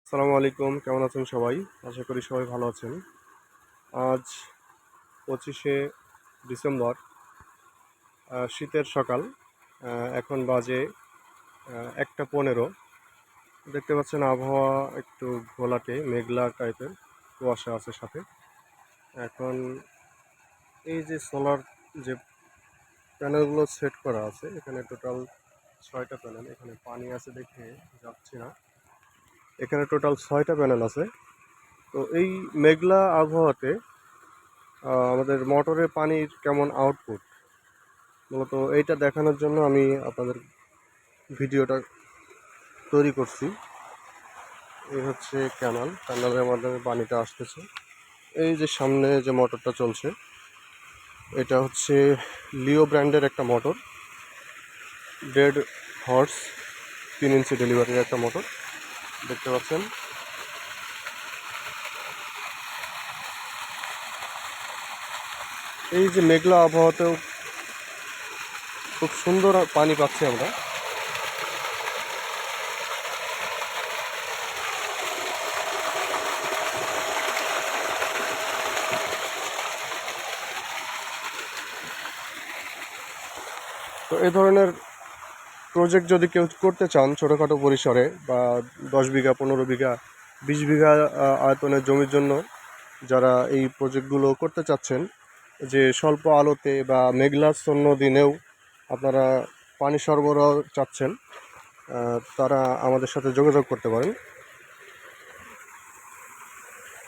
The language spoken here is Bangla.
আসসালামু আলাইকুম, কেমন আছেন সবাই? আশা করি সবাই ভালো আছেন। আজ 25শে ডিসেম্বর, শীতের সকাল। এখন বাজে 1টা 15। দেখতে পাচ্ছেন আবহাওয়া একটু ঘোলাটে, মেঘলা টাইপের, কুয়াশা আছে সাথে। এখন এই যে সোলার যে প্যানেলগুলো সেট করা আছে, এখানে টোটাল 6টা প্যানেল। এখানে পানি আছে দেখে যাচ্ছি না। এখানে টোটাল 6টা প্যানেল আছে। তো এই মেঘলা আবহাওয়াতে আমাদের মোটরের পানির কেমন আউটপুট, মূলত এইটা দেখানোর জন্য আমি আপনাদের ভিডিওটা তৈরি করছি। এই হচ্ছে ক্যানালের মাধ্যমে পানিটা আসতেছে। এই যে সামনে যে মোটরটা চলছে, এটা হচ্ছে লিও ব্র্যান্ডের একটা মোটর, 1.5 হর্স 3 ইঞ্চি ডেলিভারির একটা মোটর দেখতে পাচ্ছেন। এই যে মেঘলা আবহাওয়াতেও খুব সুন্দর পানি পাচ্ছি আমরা। তো এই ধরনের প্রজেক্ট যদি কেউ করতে চান ছোটোখাটো পরিসরে, বা 10 বিঘা, 15 বিঘা, 20 বিঘা আয়তনের জমির জন্য, যারা এই প্রজেক্টগুলো করতে চাচ্ছেন, যে স্বল্প আলোতে বা মেঘলাচ্ছন্ন দিনেও আপনারা পানি সরবরাহ চাচ্ছেন, তারা আমাদের সাথে যোগাযোগ করতে পারেন।